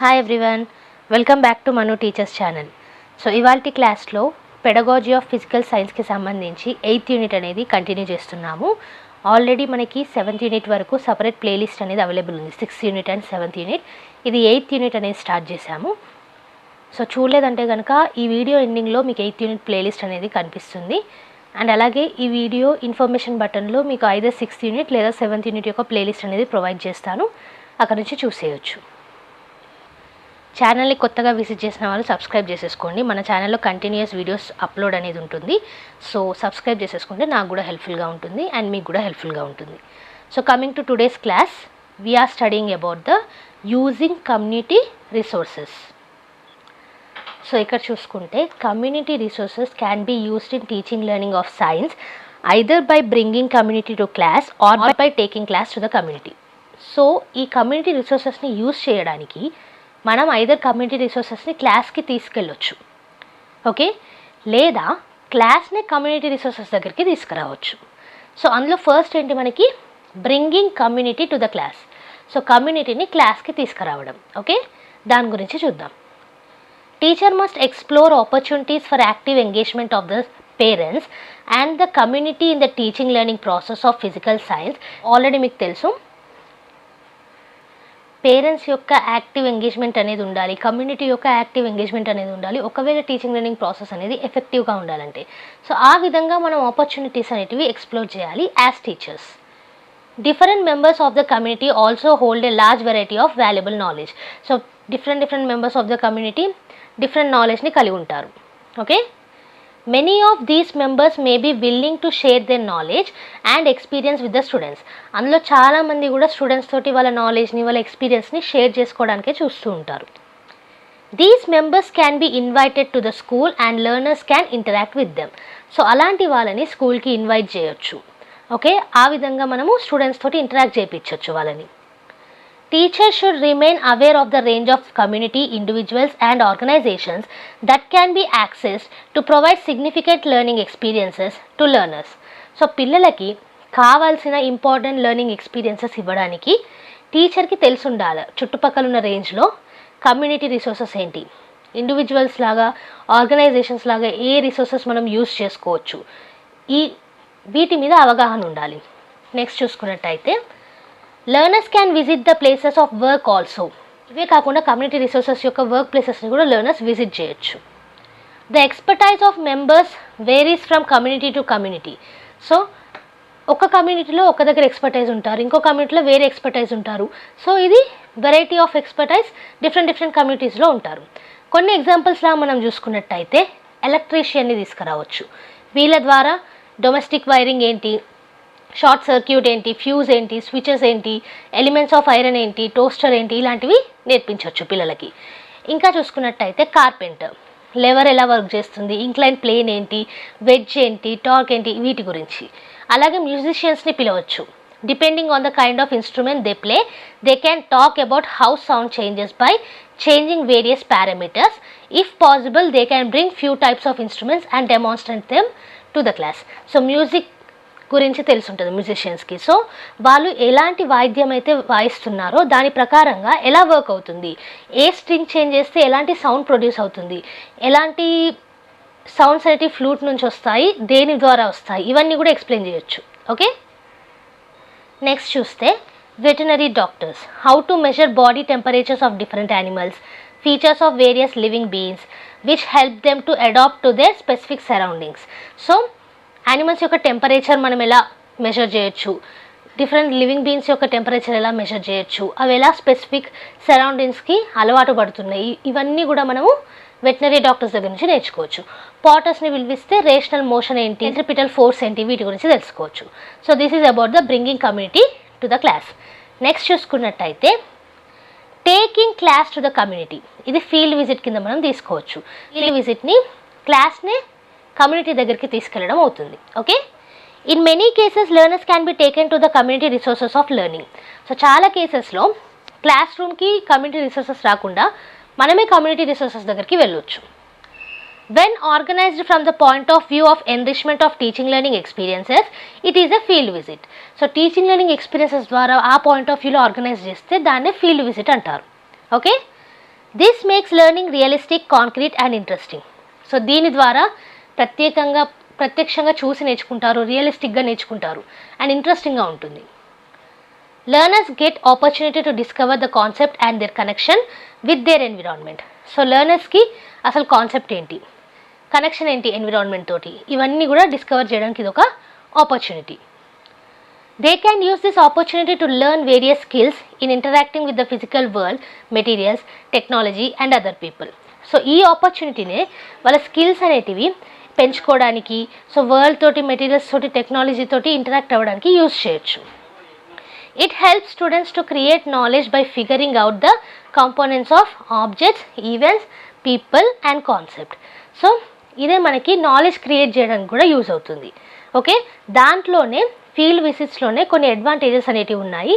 Hi everyone, welcome back to Manu teachers channel. So ఇవాల్టి క్లాస్లో pedagogy of physical సైన్స్కి సంబంధించి 8th యూనిట్ అనేది కంటిన్యూ చేస్తున్నాము. ఆల్రెడీ మనకి 7th యూనిట్ వరకు సపరేట్ ప్లేలిస్ట్ అనేది అవైలబుల్ ఉంది. 6th unit and 7th unit. ఇది 8th యూనిట్ అనేది స్టార్ట్ చేశాము. సో చూడలేదంటే కనుక ఈ వీడియో ఎండింగ్లో మీకు 8th యూనిట్ ప్లేలిస్ట్ అనేది కనిపిస్తుంది. అండ్ అలాగే ఈ వీడియో ఇన్ఫర్మేషన్ బటన్లో మీకు ఐదర్ 6th యూనిట్ లేదా 7th యూనిట్ యొక్క ప్లేలిస్ట్ అనేది ప్రొవైడ్ చేస్తాను. అక్కడ నుంచి చూసేయచ్చు. ఛానల్ని కొత్తగా విజిట్ చేసిన వాళ్ళు సబ్స్క్రైబ్ చేసేసుకోండి. మన ఛానల్లో కంటిన్యూస్ వీడియోస్ అప్లోడ్ అనేది ఉంటుంది. సో సబ్స్క్రైబ్ చేసేసుకుంటే నాకు కూడా హెల్ప్ఫుల్గా ఉంటుంది అండ్ మీకు కూడా హెల్ప్ఫుల్గా ఉంటుంది. So coming to today's class, we are studying about the using community resources. So ఇక్కడ చూసుకుంటే community resources can be used in teaching learning of science either by bringing community to class or by taking class to the community. So ఈ community రిసోర్సెస్ని use చేయడానికి మనం either community రిసోర్సెస్ని క్లాస్కి తీసుకెళ్ళొచ్చు, okay, లేదా క్లాస్ని community resources దగ్గరికి తీసుకురావచ్చు. So అందులో first ఏంటి మనకి bringing community to the class. So కమ్యూనిటీని క్లాస్కి తీసుకురావడం, ఓకే, దాని గురించి చూద్దాం. Teacher must explore opportunities for active engagement of the parents and the community in the teaching learning process of physical science. Already మీకు తెలుసు పేరెంట్స్ యొక్క యాక్టివ్ ఎంగేజ్మెంట్ అనేది ఉండాలి, కమ్యూనిటీ యొక్క యాక్టివ్ ఎంగేజ్మెంట్ అనేది ఉండాలి ఒకవేళ టీచింగ్ లెర్నింగ్ ప్రాసెస్ అనేది ఎఫెక్టివ్గా ఉండాలంటే. సో ఆ విధంగా మనం ఆపర్చునిటీస్ అనేటివి ఎక్స్ప్లోర్ చేయాలి as teachers. Different members of the community also hold a large variety of valuable knowledge. So different members of the community different నాలెడ్జ్ని కలిగి ఉంటారు, okay. Many of these members may be willing to share their knowledge and experience with the students. అందులో చాలామంది కూడా students తోటి వాళ్ళ నాలెడ్జ్ని వాళ్ళ ఎక్స్పీరియన్స్ని షేర్ చేసుకోవడానికే చూస్తూ ఉంటారు. These members can be invited to the school and learners can interact with them. So అలాంటి వాళ్ళని స్కూల్కి ఇన్వైట్ చేయొచ్చు, ఓకే. ఆ విధంగా మనము స్టూడెంట్స్ తోటి ఇంటరాక్ట్ చేయించవచ్చు వాళ్ళని. Teachers should remain aware of the range of community, individuals and organizations that can be accessed to provide significant learning experiences to learners. So పిల్లలకి కావాల్సిన ఇంపార్టెంట్ లెర్నింగ్ ఎక్స్పీరియన్సెస్ ఇవ్వడానికి టీచర్కి తెలిసి ఉండాలి చుట్టుపక్కల ఉన్న రేంజ్లో కమ్యూనిటీ రిసోర్సెస్ ఏంటి, ఇండివిజువల్స్ లాగా ఆర్గనైజేషన్స్ లాగా ఏ రిసోర్సెస్ మనం యూస్ చేసుకోవచ్చు, వీటి మీద అవగాహన ఉండాలి. నెక్స్ట్ చూసుకున్నట్టయితే learners can visit the places of work also. ఇవే కాకుండా కమ్యూనిటీ రిసోర్సెస్ యొక్క వర్క్ ప్లేసెస్ని కూడా లెర్నర్స్ విజిట్ చేయొచ్చు. The expertise of members varies from community to community. So ఒక కమ్యూనిటీలో ఒక దగ్గర ఎక్స్పర్టైజ్ ఉంటారు, ఇంకో కమ్యూనిటీలో వేరే ఎక్స్పర్టైజ్ ఉంటారు. సో ఇది వెరైటీ ఆఫ్ ఎక్స్పర్టైజ్ డిఫరెంట్ కమ్యూనిటీస్లో ఉంటారు. కొన్ని ఎగ్జాంపుల్స్లా మనం చూసుకున్నట్టయితే ఎలక్ట్రీషియన్ని తీసుకురావచ్చు. వీళ్ళ ద్వారా డొమెస్టిక్ వైరింగ్ ఏంటి, షార్ట్ సర్క్యూట్ ఏంటి, ఫ్యూజ్ ఏంటి, స్విచెస్ ఏంటి, ఎలిమెంట్స్ ఆఫ్ ఐరన్ ఏంటి, టోస్టర్ ఏంటి, ఇలాంటివి నేర్పించవచ్చు పిల్లలకి. ఇంకా చూసుకున్నట్టయితే కార్పెంటర్ లెవర్ ఎలా వర్క్ చేస్తుంది, ఇంక్లైన్ ప్లేన్ ఏంటి, వెడ్జ్ ఏంటి, టార్క్ ఏంటి, వీటి గురించి. అలాగే మ్యూజిషియన్స్ని పిలవచ్చు. Depending on the kind of instrument they play they can talk about how sound changes by changing various parameters. If possible they can bring few types of instruments and demonstrate them to the class. So music గురించి తెలిసి ఉంటుంది మ్యూజిషియన్స్కి. So వాళ్ళు ఎలాంటి వాయిద్యం అయితే వాయిస్తున్నారో దాని ప్రకారంగా ఎలా వర్క్ అవుతుంది, ఏ స్ట్రింగ్ చేంజ్ చేస్తే ఎలాంటి సౌండ్ ప్రొడ్యూస్ అవుతుంది, ఎలాంటి సౌండ్స్ అనేవి ఫ్లూట్ నుంచి వస్తాయి, దేని ద్వారా వస్తాయి, ఇవన్నీ కూడా ఎక్స్ప్లెయిన్ చేయొచ్చు, ఓకే. నెక్స్ట్ చూస్తే veterinary doctors how to measure body temperatures of different animals, features of various living beings which help them to adapt to their specific surroundings. So animals యొక్క టెంపరేచర్ మనం ఎలా మెజర్ చేయొచ్చు, different living beings యొక్క temperature ఎలా measure చేయొచ్చు, అవి ఎలా specific సరౌండింగ్స్కి అలవాటు పడుతున్నాయి, ఇవన్నీ కూడా మనము వెటనరీ డాక్టర్స్ దగ్గర నుంచి నేర్చుకోవచ్చు. పాటర్స్ని పిలిపిస్తే రేషనల్ మోషన్ ఏంటి, సెంట్రిపిటల్ ఫోర్స్ ఏంటి, వీటి గురించి తెలుసుకోవచ్చు. So this is about the bringing community to the class. Next చూసుకున్నట్టయితే taking class to the community. ఇది ఫీల్డ్ విజిట్ కింద మనం తీసుకోవచ్చు. ఫీల్డ్ విజిట్ని క్లాస్ని కమ్యూనిటీ దగ్గరికి తీసుకెళ్ళడం అవుతుంది, okay. In many cases learners can be taken to the community resources of learning. So చాలా కేసెస్లో క్లాస్ రూమ్కి కమ్యూనిటీ రిసోర్సెస్ రాకుండా మనమే కమ్యూనిటీ రిసోర్సెస్ దగ్గరికి వెళ్ళొచ్చు. When organised from the point of view of enrichment of teaching learning experiences it is a field visit. So teaching learning experiences ద్వారా ఆ point of వ్యూలో ఆర్గనైజ్ చేస్తే దాన్నే ఫీల్డ్ విజిట్ అంటారు, okay. This makes learning realistic, concrete and interesting. So దీని ద్వారా ప్రత్యక్షంగా చూసి నేర్చుకుంటారు, రియలిస్టిక్గా నేర్చుకుంటారు అండ్ ఇంట్రెస్టింగ్గా ఉంటుంది. Learners get opportunity to discover the concept and their connection with their environment. So లెర్నర్స్కి అసలు కాన్సెప్ట్ ఏంటి, కనెక్షన్ ఏంటి ఎన్విరాన్మెంట్ తోటి, ఇవన్నీ కూడా డిస్కవర్ చేయడానికి ఇది ఒక opportunity. They can use this opportunity to learn various skills in interacting with the physical world, materials, technology and other people. So ఈ ఆపర్చునిటీనే వాళ్ళ స్కిల్స్ అనేటివి పెంచుకోవడానికి, సో వరల్డ్ తోటి, మెటీరియల్స్ తోటి, టెక్నాలజీ తోటి ఇంటరాక్ట్ అవ్వడానికి యూజ్ చేయొచ్చు. It helps students to create knowledge by figuring out the components of objects, events, people and concept. So ఇదే మనకి నాలెడ్జ్ క్రియేట్ చేయడానికి కూడా యూజ్ అవుతుంది. ఓకే, దాంట్లోనే ఫీల్డ్ విజిట్స్లోనే కొన్ని అడ్వాంటేజెస్ అనేటివి ఉన్నాయి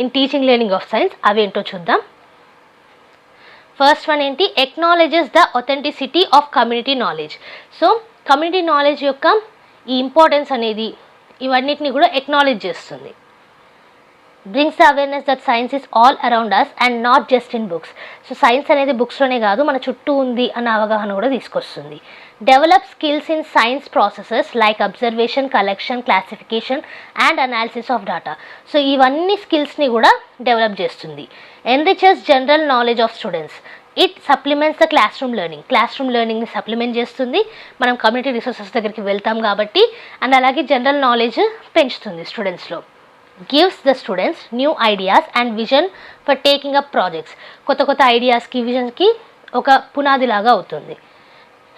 in teaching learning of science. అవి ఏంటో చూద్దాం. ఫస్ట్ వన్ ఏంటి, acknowledges the authenticity of community knowledge. So community knowledge యొక్క ఈ ఇంపార్టెన్స్ అనేది ఇవన్నిటిని కూడా ఎక్నాలెడ్జ్ చేస్తుంది. Brings the awareness that science is all around us and not just in books. So science అనేది బుక్స్లోనే కాదు, మన చుట్టూ ఉంది అన్న అవగాహన కూడా తీసుకొస్తుంది. Develop skills in science processes like observation, collection, classification and analysis of data. So ఇవన్నీ స్కిల్స్ని కూడా డెవలప్ చేస్తుంది. Enriches general knowledge of students. It supplements the classroom learning. Classroom లెర్నింగ్ని సప్లిమెంట్ చేస్తుంది, మనం కమ్యూనిటీ రిసోర్సెస్ దగ్గరికి వెళ్తాం కాబట్టి. అండ్ అలాగే జనరల్ నాలెడ్జ్ పెంచుతుంది స్టూడెంట్స్లో. Gives the students new ideas and vision for taking up projects. కొత్త ఐడియాస్కి, విజన్కి ఒక పునాదిలాగా అవుతుంది.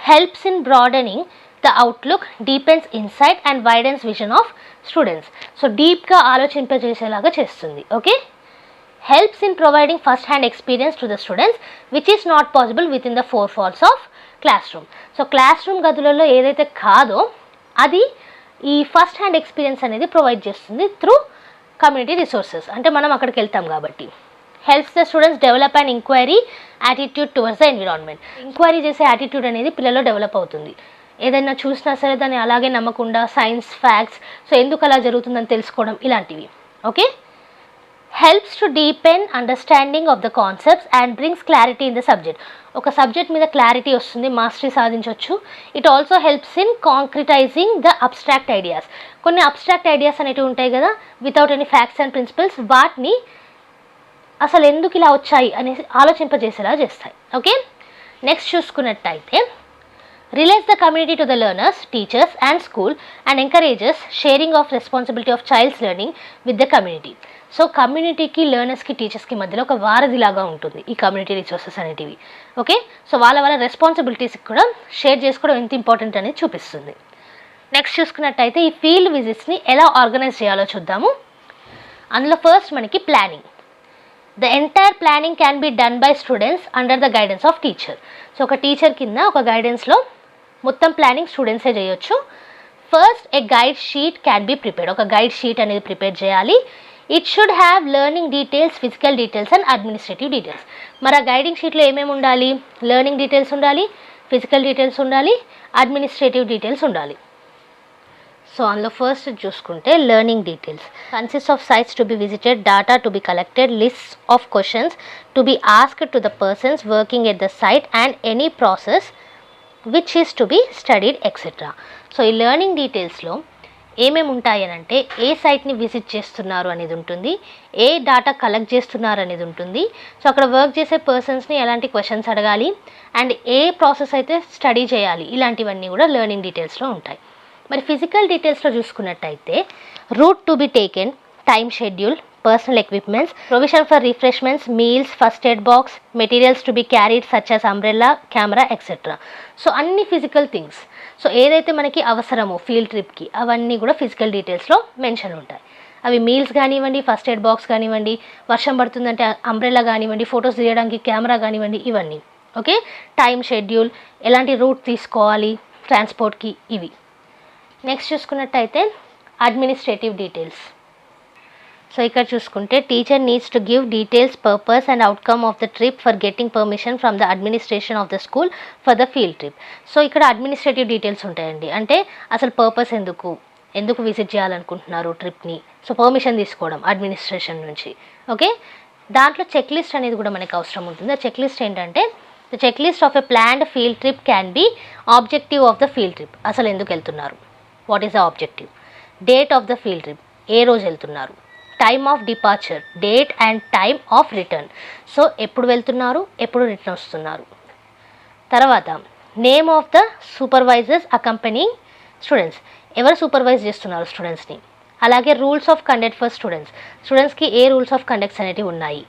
Helps in broadening the outlook, deepens insight and widens vision of students. So డీప్గా ఆలోచింపజేసేలాగా చేస్తుంది. Okay, helps in providing first hand experience to the students which is not possible within the four walls of classroom. So class room గదులలో ఏదైతే కాదో అది ఈ first hand experience అనేది provide చేస్తుంది త్రూ కమ్యూనిటీ రిసోర్సెస్. అంటే మనం అక్కడికి వెళ్తాం కాబట్టి. Helps the students develop and enquiry attitude towards the environment. Enquiry చేసే యాటిట్యూడ్ అనేది పిల్లల్లో డెవలప్ అవుతుంది. ఏదైనా చూసినా సరే దాన్ని అలాగే నమ్మకుండా సైన్స్, ఫ్యాక్ట్స్, సో ఎందుకు అలా జరుగుతుందని తెలుసుకోవడం, ఇలాంటివి. Okay, helps to deepen understanding of the concepts and brings clarity in the subject. ఒక సబ్జెక్ట్ మీద క్లారిటీ వస్తుంది, మాస్టరీ సాధించవచ్చు. It also helps in concretising the abstract ideas. కొన్ని అబ్స్ట్రాక్ట్ ఐడియాస్ అనేవి ఉంటాయి కదా, without any facts and principles, వాటిని అసలు ఎందుకు ఇలా వచ్చాయి అనేసి ఆలోచింపజేసేలా చేస్తాయి. ఓకే, నెక్స్ట్ చూసుకున్నట్టయితే relates the community to the learners, teachers and school and encourages sharing of responsibility of child's learning with the community. So కమ్యూనిటీకి, లెర్నర్స్కి, టీచర్స్కి మధ్యలో ఒక వారధిలాగా ఉంటుంది ఈ కమ్యూనిటీ రిసోర్సెస్ అనేటివి. ఓకే, సో వాళ్ళ రెస్పాన్సిబిలిటీస్కి కూడా షేర్ చేసుకోవడం ఎంత ఇంపార్టెంట్ అనేది చూపిస్తుంది. నెక్స్ట్ చూసుకున్నట్టయితే ఈ ఫీల్డ్ విజిట్స్ని ఎలా ఆర్గనైజ్ చేయాలో చూద్దాము. అందులో ఫస్ట్ మనకి planning. The entire planning can be done by students under the guidance of teacher. So ఒక టీచర్ కింద ఒక గైడెన్స్లో మొత్తం ప్లానింగ్ స్టూడెంట్సే చేయొచ్చు. First A guide sheet can be prepared. ఒక గైడ్ షీట్ అనేది ప్రిపేర్ చేయాలి. It should have learning details, physical details and administrative details. మరి ఆ గైడింగ్ షీట్లో ఏమేమి ఉండాలి? లెర్నింగ్ డీటెయిల్స్ ఉండాలి, ఫిజికల్ డీటెయిల్స్ ఉండాలి, అడ్మినిస్ట్రేటివ్ డీటెయిల్స్ ఉండాలి. సో అందులో ఫస్ట్ చూసుకుంటే learning details consist of sites to be visited, data to be collected, list of questions to be asked to the persons working at the site and any process which is to be studied etcetera. So ఈ learning డీటెయిల్స్లో ఏమేమి ఉంటాయి అని అంటే ఏ సైట్ని visit చేస్తున్నారు అనేది ఉంటుంది, ఏ data collect చేస్తున్నారు అనేది ఉంటుంది, సో అక్కడ వర్క్ చేసే పర్సన్స్ని ఎలాంటి క్వశ్చన్స్ అడగాలి అండ్ ఏ ప్రాసెస్ అయితే స్టడీ చేయాలి, ఇలాంటివన్నీ కూడా లెర్నింగ్ డీటెయిల్స్లో ఉంటాయి. మరి ఫిజికల్ డీటెయిల్స్లో చూసుకున్నట్టయితే route to be taken, time schedule, personal equipments, provision for refreshments, meals, first aid box, materials to be carried such as umbrella, camera, etc. So అన్ని physical things, so ఏదైతే మనకి అవసరమో ఫీల్డ్ ట్రిప్కి అవన్నీ కూడా ఫిజికల్ డీటెయిల్స్లో మెన్షన్ ఉంటాయి. అవి meals కానివ్వండి, ఫస్ట్ ఎయిడ్ బాక్స్ కానివ్వండి, వర్షం పడుతుందంటే అంబ్రెల్లా కానివ్వండి, ఫొటోస్ తీయడానికి కెమెరా కానివ్వండి, ఇవన్నీ. ఓకే, టైమ్ షెడ్యూల్, ఎలాంటి రూట్ తీసుకోవాలి ట్రాన్స్పోర్ట్కి, ఇవి. నెక్స్ట్ చూసుకున్నట్టయితే అడ్మినిస్ట్రేటివ్ డీటెయిల్స్. సో ఇక్కడ చూసుకుంటే teacher needs to give details, purpose and outcome of the trip for getting permission from the administration of the school for the field trip. So ఇక్కడ administrative details ఉంటాయండి. అంటే అసలు purpose ఎందుకు visit చేయాలనుకుంటున్నారు ట్రిప్ని, so permission తీసుకోవడం administration నుంచి. Okay, దాంట్లో చెక్ లిస్ట్ అనేది కూడా మనకు అవసరం ఉంటుంది. ఆ చెక్ లిస్ట్ ఏంటంటే the check list of a planned field trip can be objective of the field trip. అసలు ఎందుకు వెళ్తున్నారు, what is the objective, date of the field trip, ఏ రోజు వెళ్తున్నారు, time of departure, date and time of return. So ఎప్పుడు వెళ్తున్నారు, ఎప్పుడు return వస్తున్నారు. తర్వాత name of the supervisors accompanying students, ఎవరు సూపర్వైజ్ చేస్తున్నారు స్టూడెంట్స్ని. అలాగే rules of conduct for students, స్టూడెంట్స్కి ఏ రూల్స్ ఆఫ్ కండక్ట్స్ అనేవి ఉన్నాయి.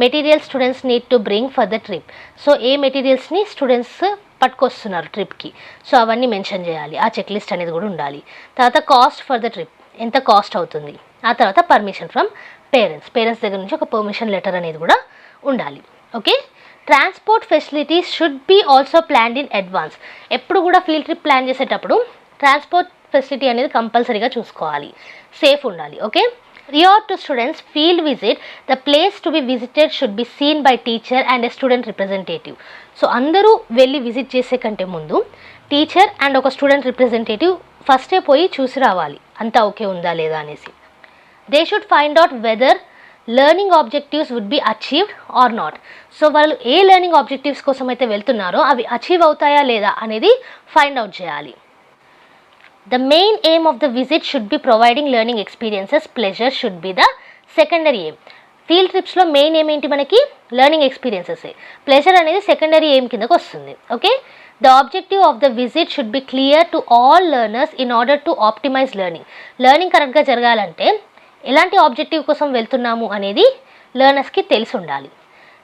Material students need to bring for the trip, so ఏ మెటీరియల్స్ని స్టూడెంట్స్ పట్టుకొస్తున్నారు ట్రిప్కి, సో అవన్నీ మెన్షన్ చేయాలి. ఆ చెక్ లిస్ట్ అనేది కూడా ఉండాలి. తర్వాత కాస్ట్ ఫర్ ద ట్రిప్, ఎంత కాస్ట్ అవుతుంది. ఆ తర్వాత పర్మిషన్ ఫ్రమ్ పేరెంట్స్ దగ్గర నుంచి ఒక పర్మిషన్ లెటర్ అనేది కూడా ఉండాలి. Okay, transport facilities should be also planned in advance. ఎప్పుడు కూడా ఫీల్డ్ ట్రిప్ ప్లాన్ చేసేటప్పుడు ట్రాన్స్పోర్ట్ ఫెసిలిటీ అనేది కంపల్సరీగా చూసుకోవాలి, సేఫ్ ఉండాలి. Okay, prior to students field visit, the place to be visited should be seen by teacher and a student representative. So అందరూ వెళ్ళి visit చేసే కంటే ముందు టీచర్ అండ్ ఒక స్టూడెంట్ రిప్రజెంటేటివ్ ఫస్టే పోయి చూసి రావాలి అంతా ఓకే ఉందా లేదా అనేసి. They should find out whether learning objectives would be achieved or not. So వాళ్ళు ఏ లెర్నింగ్ ఆబ్జెక్టివ్స్ కోసం అయితే వెళ్తున్నారో అవి అచీవ్ అవుతాయా లేదా అనేది ఫైండ్ అవుట్ చేయాలి. The main aim of the visit should be providing learning experiences. Pleasure should be the secondary aim. Field ట్రిప్స్లో మెయిన్ ఏం ఏంటి మనకి, లెర్నింగ్ ఎక్స్పీరియన్సెస్. ప్లెజర్ అనేది సెకండరీ ఎయిమ్ కిందకు వస్తుంది. Okay, the objective of the visit should be clear to all learners in order to optimise learning కరెక్ట్గా జరగాలంటే ఎలాంటి ఆబ్జెక్టివ్ కోసం వెళ్తున్నాము అనేది లెర్నర్స్కి తెలిసి ఉండాలి.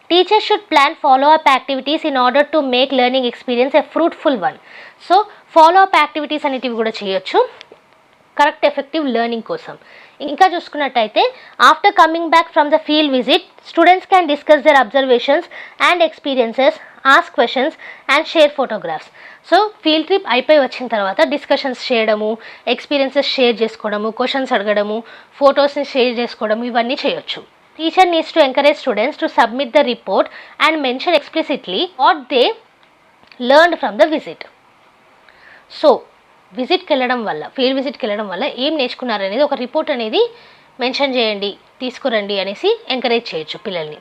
Teachers should plan follow up activities in order to make learning experience a fruitful one. So follow up activities అనేటివి కూడా చేయొచ్చు కరెక్ట్ ఎఫెక్టివ్ లెర్నింగ్ కోసం. ఇంకా చూసుకున్నట్టయితే after coming back from the field visit students can discuss their observations and experiences, ask questions and share photographs. So field trip అయిపోయి వచ్చిన తర్వాత discussions చేయడము, ఎక్స్పీరియన్సెస్ షేర్ చేసుకోవడము, క్వశ్చన్స్ అడగడము, ఫొటోస్ని షేర్ చేసుకోవడము, ఇవన్నీ చేయొచ్చు. Teacher needs to encourage students to submit the report and mention explicitly what they learned from the visit. So విజిట్కి వెళ్ళడం వల్ల, ఫీల్డ్ విజిట్కి వెళ్ళడం వల్ల ఏం నేర్చుకున్నారు అనేది ఒక రిపోర్ట్ అనేది మెన్షన్ చేయండి, తీసుకురండి అనేసి ఎంకరేజ్ చేయొచ్చు పిల్లల్ని.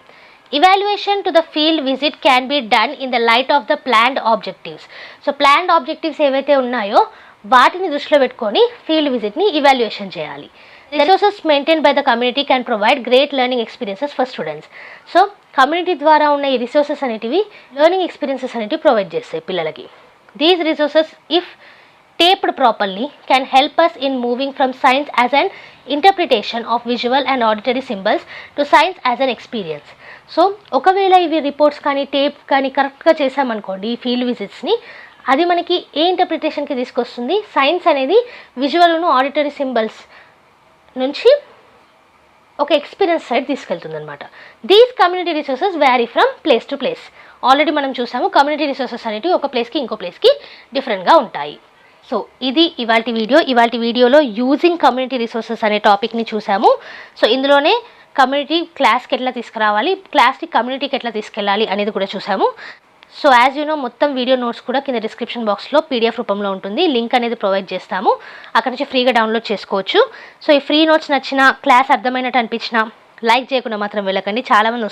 Evaluation to the field visit can be done in the light of the planned objectives. So planned objectives ఏవైతే ఉన్నాయో వాటిని దృష్టిలో పెట్టుకొని ఫీల్డ్ విజిట్ని ఇవాల్యుయేషన్ చేయాలి. Resources maintained by the community can provide great learning experiences for students. So community ద్వారా ఉన్న ఈ resources అనేటివి లెర్నింగ్ ఎక్స్పీరియన్సెస్ అనేటివి ప్రొవైడ్ చేస్తాయి పిల్లలకి. These resources if tapped properly can help us in moving from science as an interpretation of visual and auditory symbols to science as an experience. So ఒకవేళ ఇవి reports కానీ tape కానీ కరెక్ట్గా చేసామనుకోండి ఈ ఫీల్డ్ విజిట్స్ని, అది మనకి ఏ ఇంటర్ప్రిటేషన్కి తీసుకొస్తుంది, సైన్స్ అనేది విజువల్ను ఆడిటరీ సింబల్స్ నుంచి ఒక ఎక్స్పీరియన్స్ సైడ్ తీసుకెళ్తుంది అనమాట. These community resources vary from place to place. Already మనం చూసాము కమ్యూనిటీ రిసోర్సెస్ అనేవి ఒక ప్లేస్కి ఇంకో ప్లేస్కి డిఫరెంట్గా ఉంటాయి. సో ఇది ఇవాల్టి వీడియోలో యూజింగ్ కమ్యూనిటీ రిసోర్సెస్ అనే టాపిక్ని చూసాము. సో ఇందులోనే కమ్యూనిటీ క్లాస్కి ఎట్లా తీసుకురావాలి, క్లాస్ని కమ్యూనిటీకి ఎట్లా తీసుకెళ్ళాలి అనేది కూడా చూసాము. సో యాజ్ యూ నో మొత్తం వీడియో నోట్స్ కూడా కింద డిస్క్రిప్షన్ బాక్స్లో పీడిఎఫ్ రూపంలో ఉంటుంది, లింక్ అనేది ప్రొవైడ్ చేస్తాము, అక్కడ నుంచి ఫ్రీగా డౌన్లోడ్ చేసుకోవచ్చు. సో ఈ ఫ్రీ నోట్స్ నచ్చిన, క్లాస్ అర్థమైనట్టు అనిపించిన లైక్ చేయకుండా మాత్రం వెళ్ళకండి. చాలామంది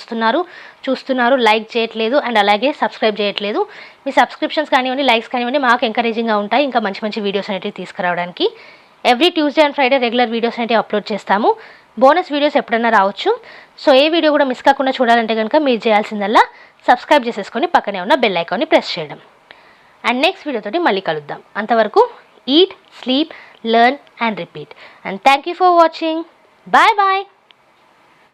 చూస్తున్నారు లైక్ చేయట్లేదు అండ్ అలాగే సబ్స్క్రైబ్ చేయట్లేదు. మీ సబ్స్క్రిప్షన్స్ కానివ్వండి, లైక్స్ కానివ్వండి మాకు ఎంకరేజింగ్గా ఉంటాయి ఇంకా మంచి మంచి వీడియోస్ అనేవి తీసుకురావడానికి. Every Tuesday and Friday regular videos అనేవి అప్లోడ్ చేస్తాము. బోనస్ వీడియోస్ ఎప్పుడైనా రావచ్చు. సో ఏ వీడియో కూడా మిస్ కాకుండా చూడాలంటే కనుక మీరు చేయాల్సిందల్లా సబ్స్క్రైబ్ చేసేసుకొని పక్కనే ఉన్న బెల్ ఐకాన్ని ప్రెస్ చేయడం. అండ్ నెక్స్ట్ వీడియోతోటి మళ్ళీ కలుద్దాం. అంతవరకు eat, sleep, learn and repeat. And thank you for watching. Bye bye.